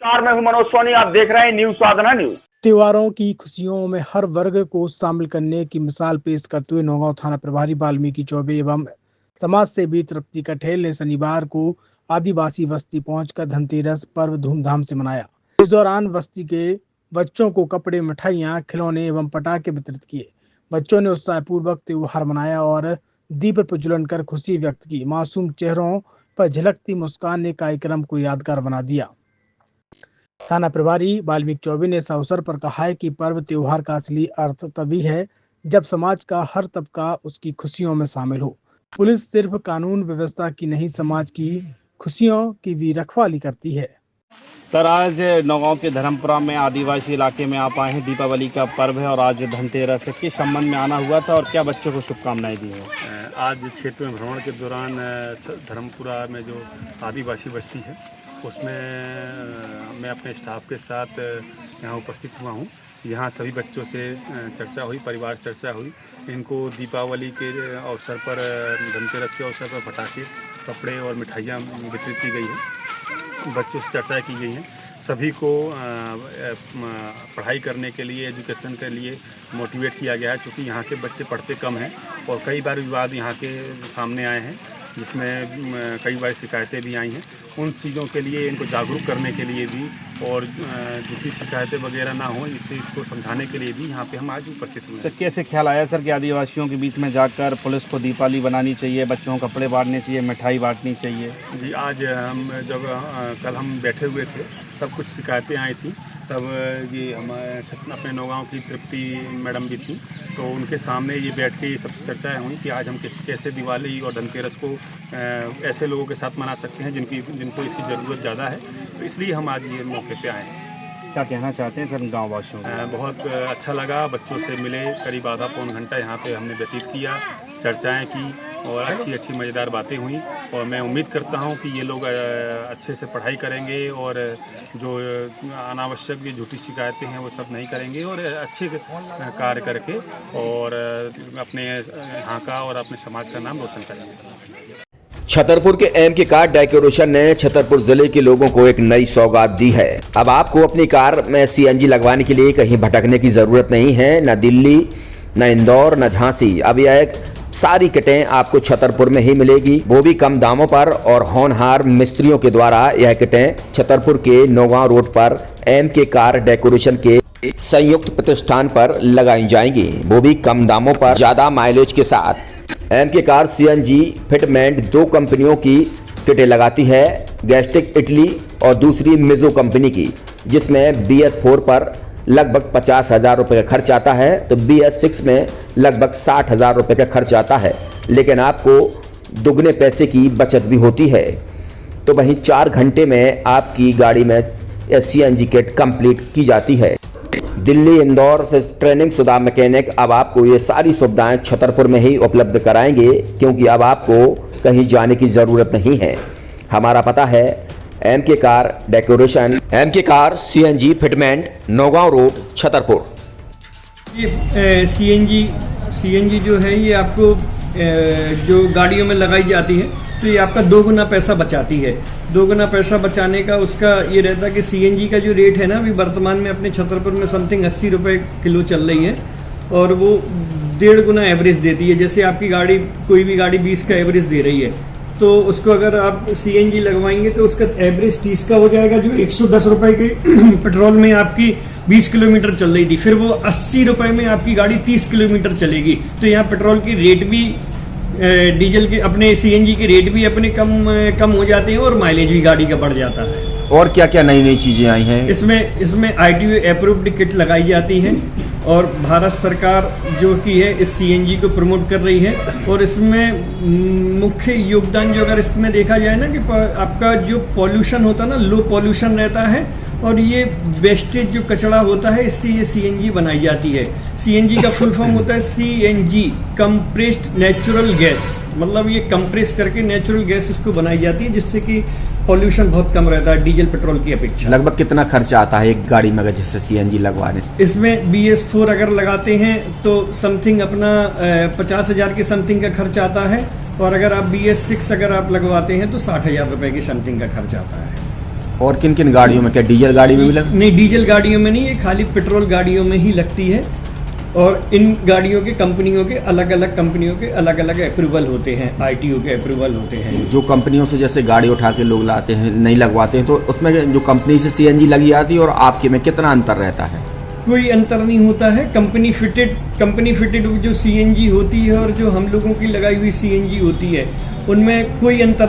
मैं हूं मनोज सोनी, आप देख रहे हैं न्यूज साधना न्यूज। त्योहारों की खुशियों में हर वर्ग को शामिल करने की मिसाल पेश करते हुए नौगांव थाना प्रभारी वाल्मीकि चौबे एवं समाज सेवी तृप्ति कठेल ने शनिवार को आदिवासी बस्ती पहुंचकर धनतेरस पर्व धूमधाम से मनाया। इस दौरान बस्ती के बच्चों को कपड़े, मिठाइयां, खिलौने एवं पटाखे वितरित किए। बच्चों ने उत्साहपूर्वक त्योहार मनाया और दीप प्रज्वलन कर खुशी व्यक्त की। मासूम चेहरों पर झलकती मुस्कान ने कार्यक्रम को यादगार बना दिया। थाना प्रभारी वाल्मीकि चौबे ने इस अवसर पर कहा है कि पर्व त्योहार का असली अर्थ तभी है जब समाज का हर तबका उसकी खुशियों में शामिल हो। पुलिस सिर्फ कानून व्यवस्था की नहीं, समाज की खुशियों की भी रखवाली करती है। सर, आज नौगांव के धर्मपुरा में आदिवासी इलाके में आप आए हैं। दीपावली का पर्व है और आज धनतेरस है। किस संबंध में आना हुआ था और क्या बच्चों को शुभकामनाएं दी हैं? आज क्षेत्र में भ्रमण के दौरान धर्मपुरा में जो आदिवासी बस्ती है उसमें मैं अपने स्टाफ के साथ यहाँ उपस्थित हुआ हूँ। यहाँ सभी बच्चों से चर्चा हुई, परिवार चर्चा हुई। इनको दीपावली के अवसर पर, धनतेरस के अवसर पर पटाखे, कपड़े और मिठाइयाँ वितरित की गई हैं। बच्चों से चर्चा की गई हैं। सभी को पढ़ाई करने के लिए, एजुकेशन के लिए मोटिवेट किया गया है, क्योंकि यहाँ के बच्चे पढ़ते कम हैं और कई बार विवाद यहाँ के सामने आए हैं जिसमें कई बार शिकायतें भी आई हैं। उन चीज़ों के लिए इनको जागरूक करने के लिए भी और दूसरी शिकायतें वगैरह ना हो, इसको समझाने के लिए भी यहाँ पे हम आज उपस्थित हुए। सर, कैसे ख्याल आया सर कि आदिवासियों के बीच में जाकर पुलिस को दीपावली बनानी चाहिए, बच्चों को कपड़े बांटने चाहिए, मिठाई बांटनी चाहिए? जी, आज हम जब कल हम बैठे हुए थे तब कुछ शिकायतें आई थी। तब ये हमारे अपने नौगांव की तृप्ति मैडम भी थी, तो उनके सामने ये बैठ के ये सब चर्चाएं हुई कि आज हम कैसे दिवाली और धनतेरस को ऐसे लोगों के साथ मना सकते हैं जिनको इसकी ज़रूरत ज़्यादा है। तो इसलिए हम आज ये मौके पे आए हैं। क्या कहना चाहते हैं सर गाँव वासियों को? बहुत अच्छा लगा, बच्चों से मिले, करीब आधा पौन घंटा यहाँ पे हमने व्यतीत किया, चर्चाएं की और अच्छी मज़ेदार बातें हुई। और मैं उम्मीद करता हूँ कि ये लोग अच्छे से पढ़ाई करेंगे और जो अनावश्यक भी झूठी शिकायतें हैं वो सब नहीं करेंगे और अच्छे कार्य करके और अपने यहाँ का और अपने समाज का नाम रोशन करेंगे। छतरपुर के एम के कार डेकोरेशन ने छतरपुर जिले के लोगों को एक नई सौगात दी है। अब आपको अपनी कार में सीएनजी लगवाने के लिए कहीं भटकने की जरूरत नहीं है, न दिल्ली, न इंदौर, न झांसी। अब यह एक सारी किटें आपको छतरपुर में ही मिलेगी, वो भी कम दामों पर और होनहार मिस्त्रियों के द्वारा। यह किटें छतरपुर के नौगांव रोड पर एम के कार डेकोरेशन के संयुक्त प्रतिष्ठान पर लगाई जाएंगी, वो भी कम दामों पर, ज्यादा माइलेज के साथ। एम के कार सीएनजी फिटमेंट 2 कंपनियों की किटें लगाती है, गैस्टिक इटली और दूसरी मिजो कंपनी की, जिसमें BS4 पर लगभग 50,000 रुपये का खर्च आता है, तो BS6 में लगभग 60,000 रुपये का खर्च आता है। लेकिन आपको दुगने पैसे की बचत भी होती है। तो वहीं 4 घंटे में आपकी गाड़ी में CNG किट कंप्लीट की जाती है। दिल्ली, इंदौर से ट्रेनिंग शुदा मैकेनिक अब आपको ये सारी सुविधाएं छतरपुर में ही उपलब्ध कराएंगे, क्योंकि अब आपको कहीं जाने की ज़रूरत नहीं है। हमारा पता है एम के कार डेकोरेशन, एम के car CNG fitment, Naugaon road, Chhatarpur. ये CNG जो है ये आपको जो गाड़ियों में लगाई जाती है तो ये आपका 2 गुना पैसा बचाती है। 2 गुना पैसा बचाने का उसका ये रहता है कि CNG का जो रेट है ना, अभी वर्तमान में अपने छतरपुर में समथिंग 80 रुपये किलो चल रही है और वो 1.5 गुना एवरेज देती है। जैसे आपकी गाड़ी, कोई भी गाड़ी 20 का एवरेज दे रही है, तो उसको अगर आप CNG लगवाएंगे तो उसका एवरेज 30 का हो जाएगा। जो 110 रुपए के पेट्रोल में आपकी 20 किलोमीटर चल रही थी, फिर वो 80 रुपए में आपकी गाड़ी 30 किलोमीटर चलेगी। तो यहाँ पेट्रोल की रेट भी, डीजल के, अपने CNG के रेट भी अपने कम हो जाते हैं और माइलेज भी गाड़ी का बढ़ जाता है। और क्या क्या नई नई चीजें आई हैं? इसमें ITO अप्रूव्ड किट लगाई जाती है और भारत सरकार जो की है इस CNG को प्रमोट कर रही है। और इसमें मुख्य योगदान जो अगर इसमें देखा जाए ना, कि आपका जो पॉल्यूशन होता है ना, लो पॉल्यूशन रहता है और ये वेस्टेज जो कचरा होता है इससे ये CNG बनाई जाती है। CNG का फुल फॉर्म होता है CNG, कंप्रेस्ड नेचुरल गैस, मतलब ये कंप्रेस करके नेचुरल गैस इसको बनाई जाती है, जिससे कि पॉल्यूशन बहुत कम रहता है डीजल पेट्रोल की अपेक्षा। लगभग कितना खर्चा आता है एक गाड़ी में अगर जैसे CNG लगवाने? इसमें BS4 अगर लगाते हैं तो समथिंग अपना 50,000 के समथिंग का खर्च आता है और अगर आप BS6 अगर आप लगवाते हैं तो 60,000 रुपए के समथिंग का खर्च आता है। और किन किन गाड़ियों में, क्या डीजल गाड़ी में भी लग? नहीं, डीजल गाड़ियों में नहीं, ये खाली पेट्रोल गाड़ियों में ही लगती है। और इन गाड़ियों के कंपनियों के अलग अलग अप्रूवल होते हैं, आरटीओ के अप्रूवल होते हैं। जो कंपनियों से जैसे गाड़ी उठा के लोग लाते हैं, नहीं लगवाते हैं, तो उसमें जो कंपनी से सीएनजी लगी आती है और आपके में कितना अंतर रहता है? कोई अंतर नहीं होता है। कंपनी फिटेड जो सीएनजी होती है और जो हम लोगों की लगाई हुई सीएनजी होती है, उनमें कोई अंतर